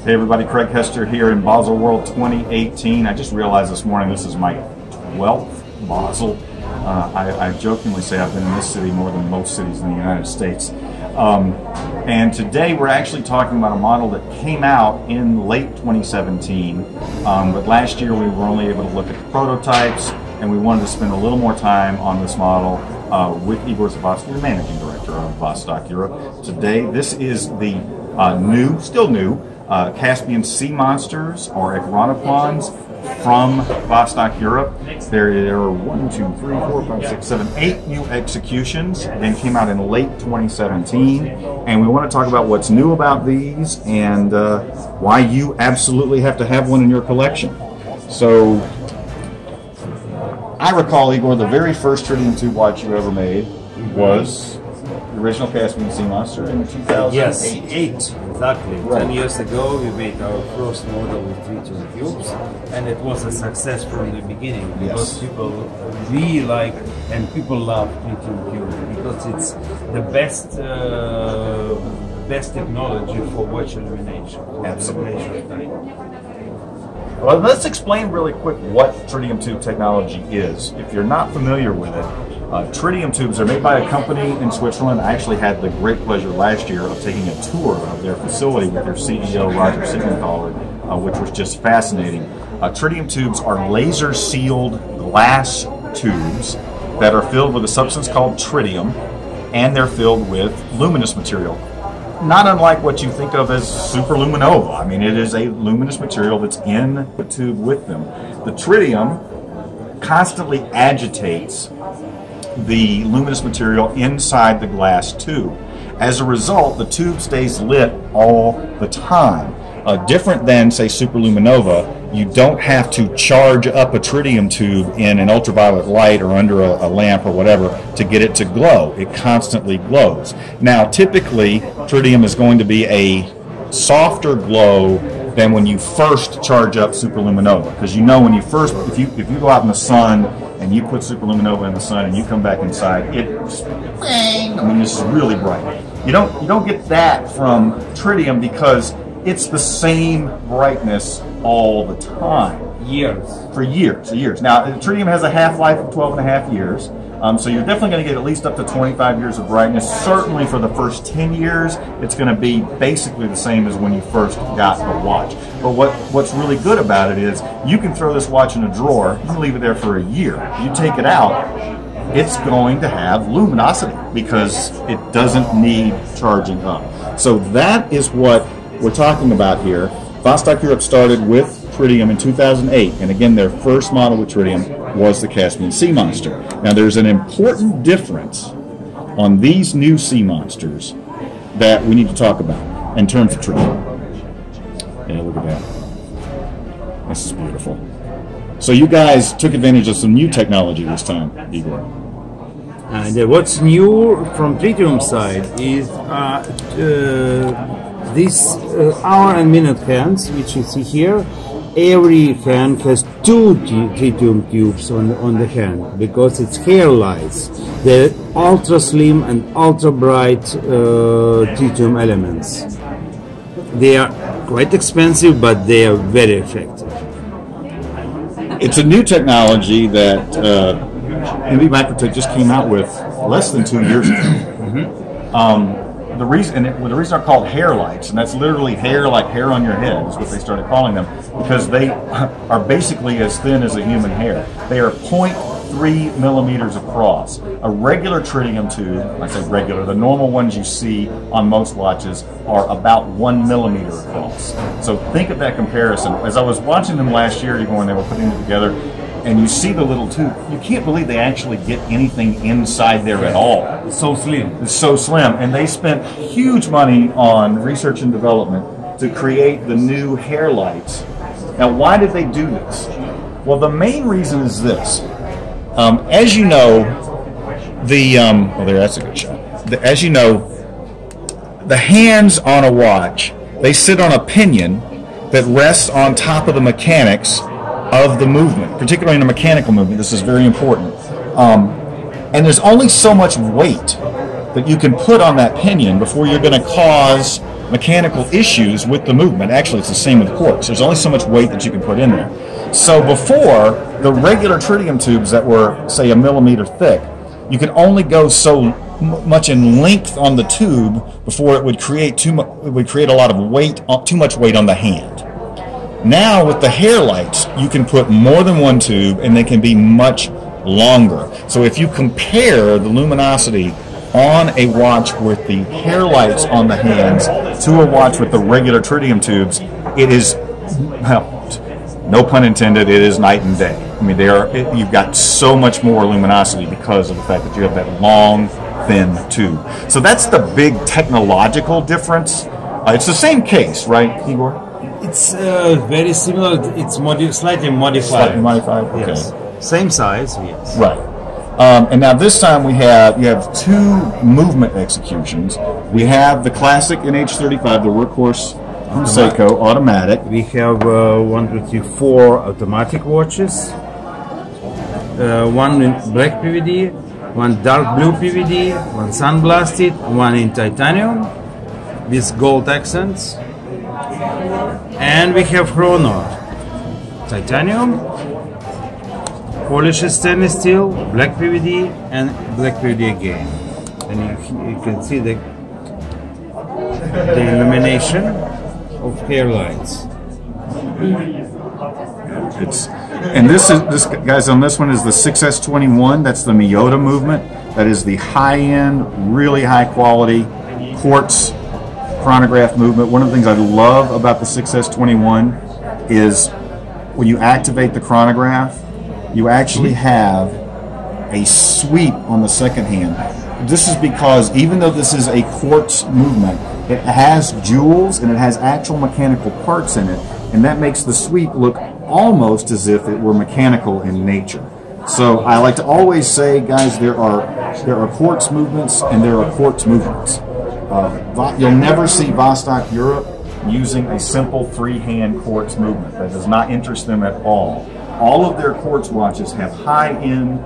Hey everybody, Craig Hester here in Baselworld 2018. I just realized this morning this is my 12th Basel. I jokingly say I've been in this city more than most cities in the United States. And today we're actually talking about a model that came out in late 2017, but last year we were only able to look at the prototypes, and we wanted to spend a little more time on this model with Igor Zavosky, the managing director of Vostok-Europe. Today, this is the still new, Caspian Sea Monsters or Ekranoplans from Vostok-Europe. There are 1, 2, 3, 4, 5, 6, 7, 8 new executions, and came out in late 2017. And we want to talk about what's new about these and why you absolutely have to have one in your collection. So, I recall, Igor, the very first tritium tube watch you ever made was the original Caspian Sea Monster in 2008. Yes, 8, exactly. Right. 10 years ago we made our first model with tritium tubes, and it was a success from the beginning because people really like and people love tritium tubes because it's the best technology for watch illumination. Absolutely. Well, let's explain really quick what tritium tube technology is. If you're not familiar with it, tritium tubes are made by a company in Switzerland. I actually had the great pleasure last year of taking a tour of their facility with their CEO, Roger Siegenthaler, which was just fascinating. Tritium tubes are laser-sealed glass tubes that are filled with a substance called tritium, and they're filled with luminous material. Not unlike what you think of as superluminova. I mean, it is a luminous material that's in the tube with them. The tritium constantly agitates the luminous material inside the glass tube. As a result, the tube stays lit all the time. Different than, say, superluminova, you don't have to charge up a tritium tube in an ultraviolet light or under a lamp or whatever to get it to glow. It constantly glows. Now, typically, tritium is going to be a softer glow than when you first charge up superluminova, because you know when you first, if you go out in the sun and you put superluminova in the sun and you come back inside, it's bang. I mean, this is really bright. You don't get that from tritium because it's the same brightness all the time. For years. Now, tritium has a half-life of 12.5 years, so you're definitely going to get at least up to 25 years of brightness. Certainly for the first 10 years, it's going to be basically the same as when you first got the watch. But what's really good about it is you can throw this watch in a drawer, you can leave it there for a year. You take it out, it's going to have luminosity because it doesn't need charging up. So that is what we're talking about here. Vostok-Europe started with tritium in 2008, and again, their first model with tritium was the Caspian Sea Monster. Now, there's an important difference on these new Sea Monsters that we need to talk about in terms of tritium. Yeah, look at that. This is beautiful. So you guys took advantage of some new technology this time, Igor. And what's new from tritium side is these hour and minute hands, which you see here. Every hand has 2 tritium tubes on the hand because it's Hairlights. They're ultra slim and ultra bright tritium elements. They are quite expensive, but they are very effective. It's a new technology that MBM Microtec just came out with less than 2 years ago. The reason they're called Hairlights, and that's literally hair like hair on your head, is what they started calling them, because they are basically as thin as a human hair. They are 0.3 millimeters across. A regular tritium tube, I say regular, the normal ones you see on most watches are about 1 millimeter across. So think of that comparison. As I was watching them last year, even when they were putting them together, and you see the little tube, you can't believe they actually get anything inside there at all. It's so slim. It's so slim. And they spent huge money on research and development to create the new Hairlights. Now, why did they do this? Well, the main reason is this. As you know, that's a good shot. As you know, the hands on a watch, they sit on a pinion that rests on top of the mechanics of the movement, particularly in a mechanical movement. This is very important. And there's only so much weight that you can put on that pinion before you're going to cause mechanical issues with the movement. Actually, it's the same with quartz. There's only so much weight that you can put in there. So before, the regular tritium tubes that were, say, 1 millimeter thick, you could only go so much in length on the tube before it would create a lot of weight, too much weight on the hand. Now with the Hairlights, you can put more than one tube and they can be much longer. So if you compare the luminosity on a watch with the Hairlights on the hands to a watch with the regular tritium tubes, it is, well, no pun intended, it is night and day. I mean, you've got so much more luminosity because of the fact that you have that long, thin tube. So that's the big technological difference. It's the same case, right, Igor? It's very similar. It's slightly modified. Slightly modified? Okay. Yes. Same size, yes. Right. And now this time you have two movement executions. We have the classic NH35, the workhorse Seiko automatic. We have 4 automatic watches, one in black PVD, one dark blue PVD, one sun-blasted, one in titanium with gold accents. And we have chrono, titanium, polished stainless steel, black PVD, and black PVD again. And you can see the illumination of Hairlights. This guys, on this one is the 6S21. That's the Miyota movement. That is the high-end, really high-quality quartz chronograph movement. One of the things I love about the 6S21 is when you activate the chronograph, you actually have a sweep on the second hand. This is because even though this is a quartz movement, it has jewels and it has actual mechanical parts in it, and that makes the sweep look almost as if it were mechanical in nature. So I like to always say, guys, there are quartz movements and there are quartz movements. You'll never see Vostok-Europe using a simple freehand quartz movement. That does not interest them at all. All of their quartz watches have high-end,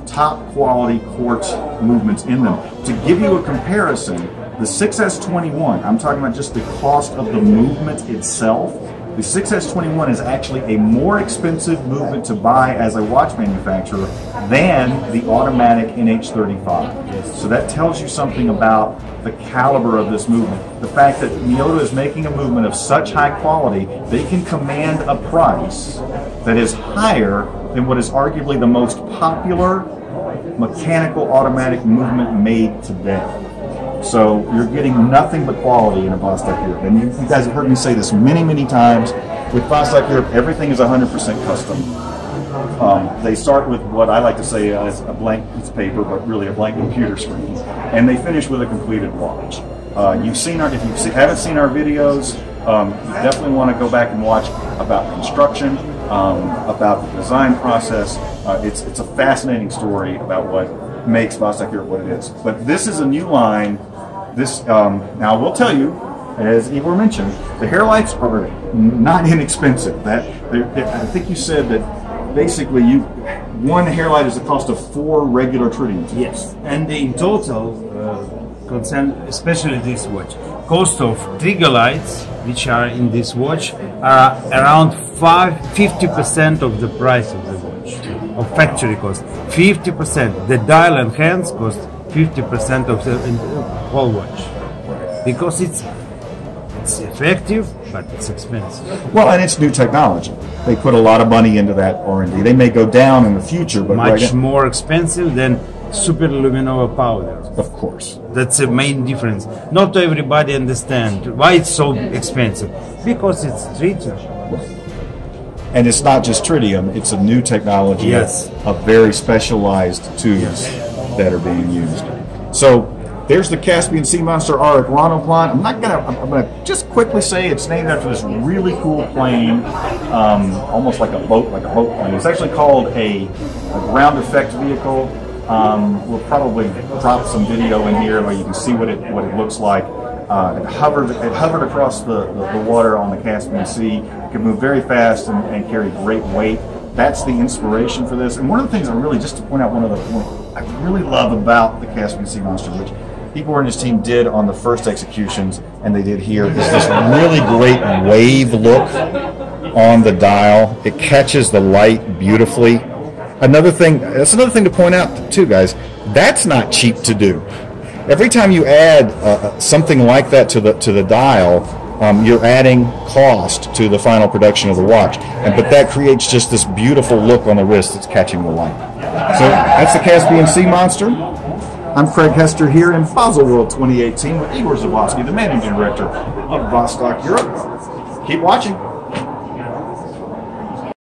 top-quality quartz movements in them. To give you a comparison, the 6S21, I'm talking about just the cost of the movement itself. The 6S21 is actually a more expensive movement to buy as a watch manufacturer than the automatic NH35. So that tells you something about the caliber of this movement. The fact that Miyota is making a movement of such high quality, they can command a price that is higher than what is arguably the most popular mechanical automatic movement made today. So you're getting nothing but quality in a Vostok-Europe. And you guys have heard me say this many, many times. With Vostok-Europe, everything is 100% custom. They start with what I like to say is a blank piece of paper, but really a blank computer screen. And they finish with a completed watch. You've seen if you haven't seen our videos, you definitely want to go back and watch about construction, about the design process. It's a fascinating story about what makes Vostok-Europe what it is. But this is a new line. Now I will tell you, as Igor mentioned, the Hairlights are not inexpensive. I think you said that basically one Hairlight is the cost of 4 regular tritium tubes. Yes, and in total, concern especially this watch, cost of trigalights, which are in this watch, are around 50% of the price of the watch, of factory cost. 50%. The dial and hands cost 50% of the whole watch, because it's effective, but it's expensive. Well, and it's new technology. They put a lot of money into that R&D. They may go down in the future, but much more expensive than super luminova powder. Of course. That's the main difference. Not everybody understands why it's so expensive. Because it's tritium. Right. And it's not just tritium, it's a new technology. Yes. Of very specialized tubes that are being used. So there's the Caspian Sea Monster Ekranoplan. I'm gonna just quickly say it's named after this really cool plane, almost like a boat plane. It's actually called a ground effect vehicle. We'll probably drop some video in here where you can see what it looks like. It hovered across the water on the Caspian Sea. It can move very fast and carry great weight. That's the inspiration for this. And one of the things just to point out one other point, I really love about the Caspian Sea Monster, which Igor and his team did on the first executions, and they did here, is this really great wave look on the dial. It catches the light beautifully. That's another thing to point out too, guys. That's not cheap to do. Every time you add something like that to the dial, you're adding cost to the final production of the watch. But that creates just this beautiful look on the wrist that's catching the light. So that's the Caspian Sea Monster. I'm Craig Hester here in Baselworld 2018 with Igor Zablosky, the Managing Director of Vostok-Europe. Keep watching.